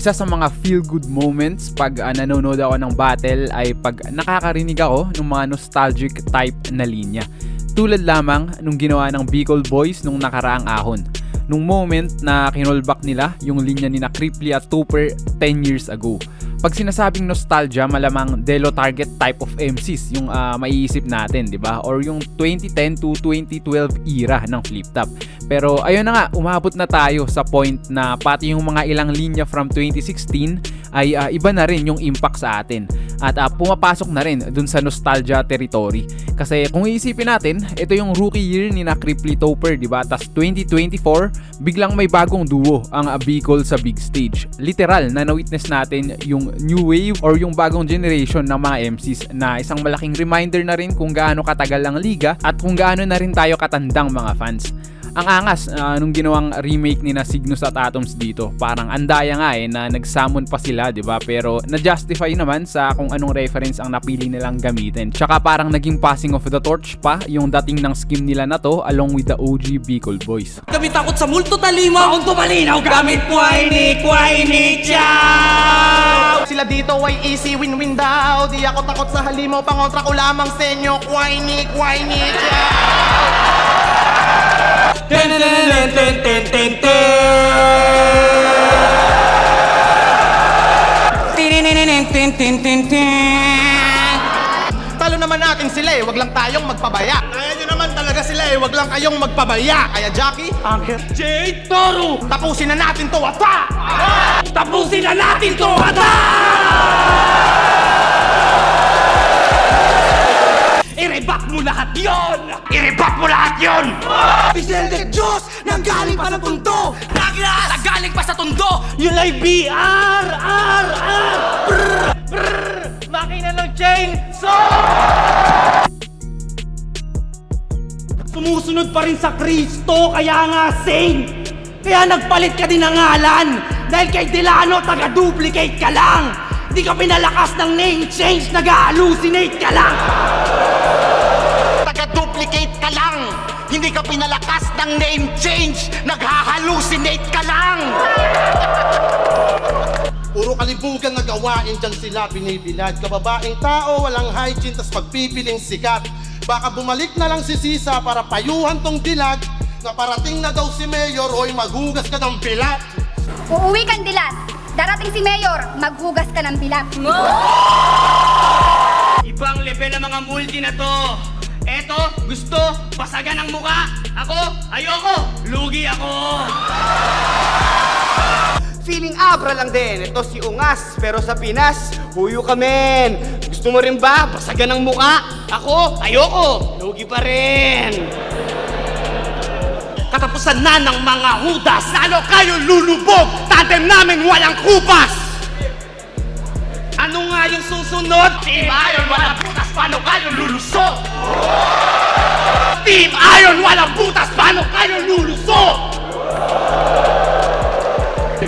Isa sa mga feel-good moments pag nanonood ako ng battle ay pag nakakarinig ako ng mga nostalgic type na linya. Tulad lamang nung ginawa ng Bicol Boys nung nakaraang ahon. Nung moment na kinolback nila yung linya ni na Cripply at Tupper 10 years ago. Pag sinasabing nostalgia, malamang Delo target type of MCs yung maiisip natin, di ba? Or yung 2010 to 2012 era ng Flip Top. Pero ayun na nga, umabot na tayo sa point na pati yung mga ilang linya from 2016 ay iba na rin yung impact sa atin. At pumapasok na rin dun sa nostalgia territory. Kasi kung iisipin natin, ito yung rookie year ni na Cripply Tupper, di ba? Tas 2024, biglang may bagong duo ang Bicol sa big stage. Literal na na-witness natin yung new wave or yung bagong generation ng mga MCs na isang malaking reminder na rin kung gaano katagal ang liga at kung gaano na rin tayo katandang mga fans. Ang angas nung ginawang remake ni na Cygnus at Atoms dito. Parang andaya nga na nagsummon pa sila, 'di ba? Pero na-justify naman sa kung anong reference ang napili nilang gamitin. Tsaka parang naging passing of the torch pa yung dating ng scheme nila na to along with the OG Bicol Boys. Kami takot sa multo talima, kung tumalinaw gamit Kwai-ni Chow! Sila dito ay easy win-win daw. Di ako takot sa halimaw, pangontra ko lamang sa inyo. Kwai-ni Chow! Ten ten ten ten ten ten ten. Tin tin tin tin. Talo naman natin sila wag lang tayong magpabaya. Kaya nyo naman talaga sila wag lang kayong magpabaya. Kaya Jackie, Angel, Jay Toro, tapusin na natin to, ata! tapusin na natin to, ata! I-reback mo lahat yon! I-reback mo lahat yon! Pisel de Diyos! Nanggaling pa sa tundo! Naglas! Nanggaling pa sa tundo! Yun ay BR! R! R! Brrr! Brrr! Makina ng chainsaw! Sumusunod pa rin sa Kristo, kaya nga sing! Kaya nagpalit ka din ng ngalan! Dahil kay Delano, taga-duplicate ka lang! Di ka pinalakas ng name change, nag-hallucinate ka lang! Taga-duplicate ka lang! Hindi ka pinalakas ng name change! Naghahalucinate ka lang! Puro kalibugan na gawain dyan sila binibilad. Kababaeng tao, walang hygiene, tas pagpipiling sikat. Baka bumalik na lang si Sisa para payuhan tong dilag. Na parating na daw si Mayor, hoy maghugas ka ng bilat. Uuwi kang dilat. Darating si Mayor, maghugas ka ng bilat. Ibang level ang mga multi na to. Eto, gusto, basagan ang muka. Ako, ayoko, lugi ako. Feeling abra lang din. Ito si Ungas, pero sa Pinas, huyo ka men. Gusto mo rin ba basagan ang muka? Ako, ayoko, lugi pa rin. Katapusan na ng mga hudas. Lalo kayo lulubog. Tandem namin walang kupas. Ano nga yung susunod? Team Iron, walang butas. Paano kayo lulusot? Team Iron, walang butas. Paano kayo lulusot?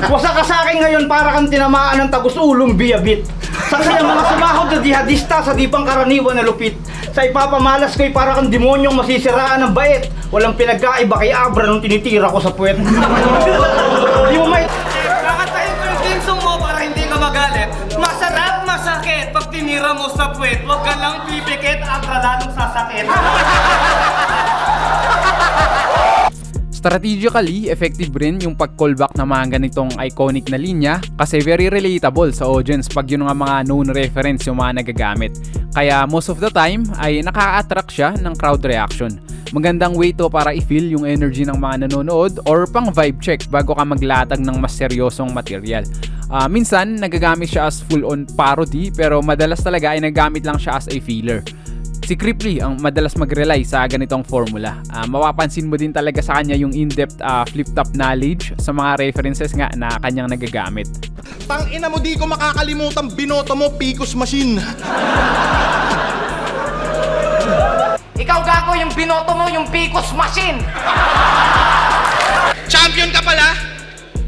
Wasa ka sa akin ngayon para kang tinamaan ng tagus-ulong biyabit. Sa kaya mga sumahod na jihadista sa di pang karaniwan na lupit. Sa ipapamalas ko'y para kang demonyong masisiraan ng bait. Walang pinagkaiba kay Abra nung tinitira ko sa puwet. Di mo may... Kakatayin ko yung theme song mo para hindi ka magalit. Masarap, masakit. Pag tinira mo sa puwet, huwag ka lang pipikit, Abra lalong sasakit. Strategically, effective rin yung pag-callback ng mga ganitong iconic na linya kasi very relatable sa audience pag yun nga mga known reference yung mga nagagamit. Kaya most of the time ay nakaka-attract siya ng crowd reaction. Magandang way to para i-feel yung energy ng mga nanonood or pang vibe check bago ka maglatag ng mas seryosong material. Minsan, nagagamit siya as full-on parody pero madalas talaga ay nagamit lang siya as a filler. Si Cripply ang madalas mag-rely sa ganitong formula. Mapapansin mo din talaga sa kanya yung in-depth flip-top knowledge sa mga references nga na kanyang nagagamit. Tangina mo, di ko makakalimutan binoto mo, Picos Machine. Ikaw gago yung binoto mo, yung Picos Machine. Champion ka pala?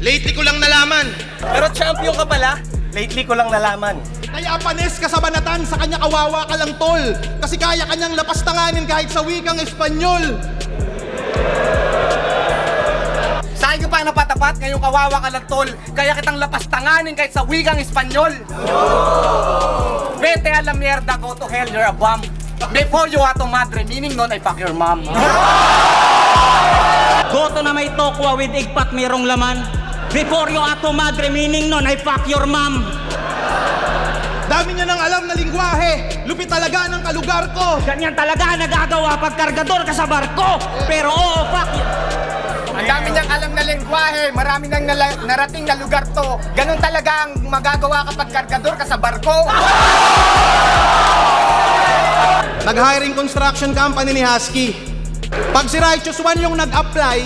Lately ko lang nalaman. Pero champion ka pala, lately ko lang nalaman. Kaya panes ka sa banatan, sa kanya kawawa ka lang tol. Kasi kaya kanyang lapastanganin kahit sa wikang Espanyol. Saan ka pa napatapat, ngayong kawawa ka lang tol. Kaya kitang lapastanganin kahit sa wikang Espanyol. Vete a la mierda, go to hell, you're a bum. Before you ato madre, meaning nun ay fuck your mom. Goto na may tokwa with igpat mayroong laman. Before you ato madre, meaning nun ay fuck your mom. Dami niya nang alam na lingwahe. Lupit talaga ng kalugar ko. Ganyan talaga nagagawa pag kargador ka sa barko. Pero oo, fuck you. Ang dami niyang alam na lengguwahe, marami nang narating na lugar to. Ganon talaga ang magagawa kapag kargador ka sa barko. Nag-hiring construction company ni Husky. Pag si Righteous One yung nag-apply,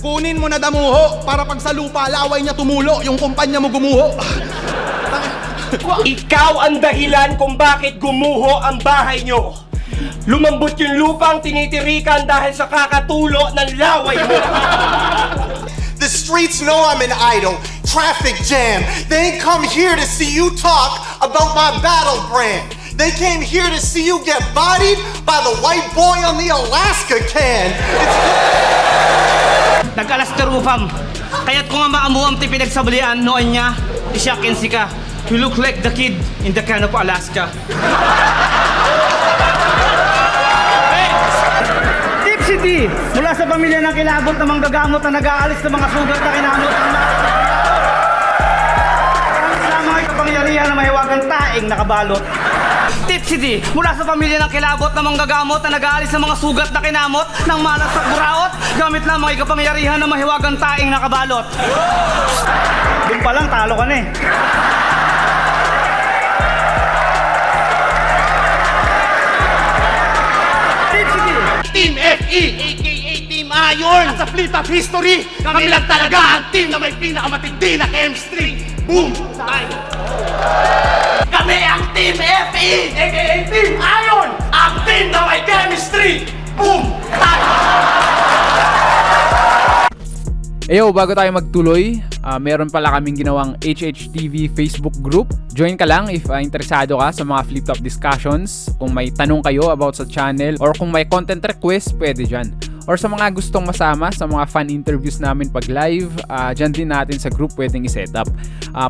kunin mo na damuho para pag sa lupa, laway niya tumulo, yung kumpanya mo gumuho. Ikaw ang dahilan kung bakit gumuho ang bahay nyo. Lumambot yung lupang tinitirikan dahil sa kakatulo ng laway mo. The streets know I'm an idol. Traffic jam. They ain't come here to see you talk about my battle brand. They came here to see you get bodied by the white boy on the Alaska can. Nagkalasterufam. Kaya't kung nga maamuam ti pinagsablian noon niya, isyakin si ka. You look like the kid in the can of Alaska. Tip City, mula sa pamilya ng kilabot na manggagamot na nag-aalis ng mga sugat na kinamot ng lamang ay kapangyarihan na mahiwagang taing nakabalot. Tip City, mula sa pamilya ng kilabot na manggagamot na nag-aalis ng mga sugat na kinamot ng malas at buraot, gamit lamang ay kapangyarihan na mahiwagang taing nakabalot. Doon pa lang, talo ka na eh. Team FE, aka Team Iron. At sa Fleet of History, kami lang talaga ang team na may pinakamatindi na chemistry. Boom! Time! Kami ang Team FE, aka Team Iron. Ang team na may chemistry. Boom! Time! Eyo, bago tayo magtuloy, meron pala kaming ginawang HHTV Facebook group. Join ka lang if interesado ka sa mga flip-top discussions. Kung may tanong kayo about sa channel or kung may content request, pwede dyan. Or sa mga gustong masama sa mga fan interviews namin pag live, dyan din natin sa group pwedeng i-set up.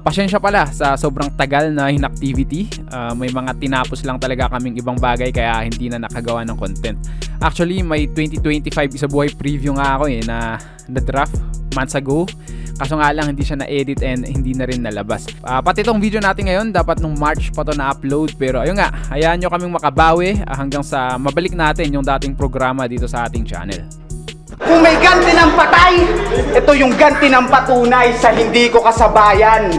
Pasyensya pala sa sobrang tagal na inactivity. May mga tinapos lang talaga kaming ibang bagay kaya hindi na nakagawa ng content. Actually, may 2025 isa buhay preview nga ako na draft months ago. Kaso nga lang hindi siya na-edit and hindi na rin nalabas. Pati itong video natin ngayon, dapat nung March pa to na-upload. Pero ayun nga, hayaan nyo kaming makabawi hanggang sa mabalik natin yung dating programa dito sa ating channel. Kung may ganti ng patay, ito yung ganti ng patunay sa hindi ko kasabayan.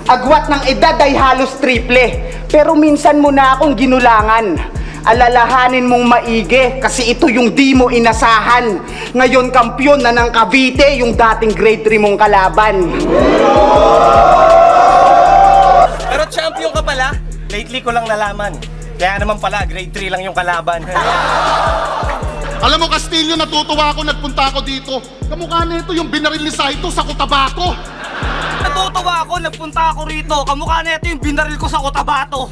Agwat ng edad ay halos triple, pero minsan mo na akong ginulangan. Alalahanin mong maigi kasi ito yung di mo inasahan. Ngayon kampyon na ng Cavite yung dating grade 3 mong kalaban. Pero champion ka pala, lately ko lang nalaman. Kaya naman pala, grade 3 lang yung kalaban. Alam mo, Castillo, natutuwa ako, nagpunta ako dito. Kamukha nito yung binaril ni Saito sa Cotabato. Natutuwa ako, nagpunta ako rito. Kamukha na ito yung binaril ko sa Cotabato.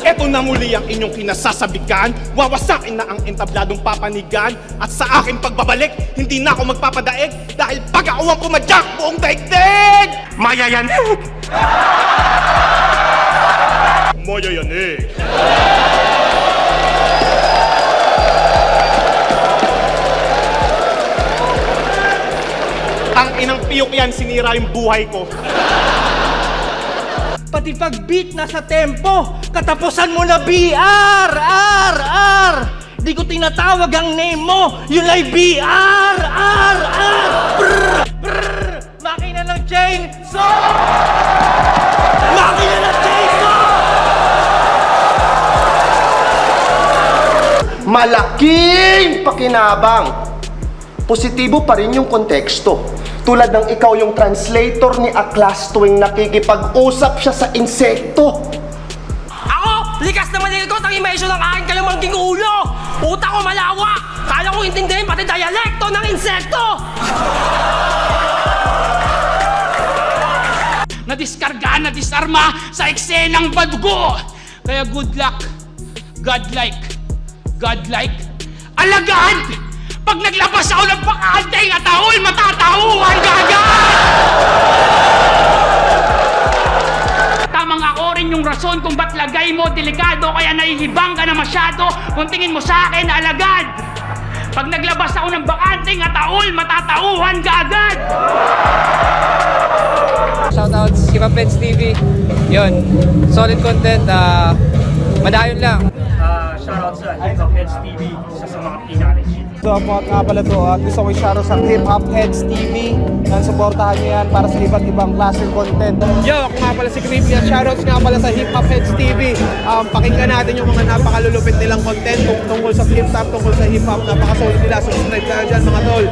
Eto na muli ang inyong kinasasabikan. Wawasakin na ang entabladong papanigan. At sa aking pagbabalik, hindi na ako magpapadaig. Dahil pag-aawang pumadyak buong daigdig! Mayayanig! Mayayanig! Ang inang piyok yan, sinira yung buhay ko. Pati pag-beat na sa tempo, katapusan mo na BR! R! R! Di ko tinatawag ang name mo, yun ay BR! R! R! Brr! Brr! Makina ng chainsaw! Makina ng chainsaw! Malaking pakinabang. Positibo pa rin yung konteksto. Tulad ng ikaw yung translator ni Aklas tuwing nakikipag-usap siya sa insekto. Ako, likas na maligot ang imensyon ng aking kalumangking ulo! Utak ko malawak! Kaya ko intindihin pati dialekto ng insekto! Nadiskarga, nadisarma sa eksenang badugo. Kaya good luck, godlike, godlike, alagad, Pag naglabas ako ng bakanteng at ahoy, matatahuan ka agad! Tamang ako rin yung rason kung ba't lagay mo delikado, kaya nahihibang ka na masyado kung tingin mo sa akin alagad. Pag naglabas ako ng bakanteng at ahoy, matatauhan ka agad! Shoutouts, Hip Hop Heads TV. Yun, solid content, madayon lang. Shoutout sa Hip Hop Heads TV, isa sa mga pinaka-legit. So ako nga pala to at gusto ko i-shoutout sa Hip Hop Heads TV. Yan, supportahan nyo yan para sa iba't ibang klaseng content. Yo, ako nga pala si Creepy at shoutouts nga pala sa Hip Hop Heads TV. Pakinggan natin yung mga napakalulupit nilang content tungkol sa flip-top, tungkol sa hip-hop. Napakasolid nila. Subscribe ka dyan mga tol.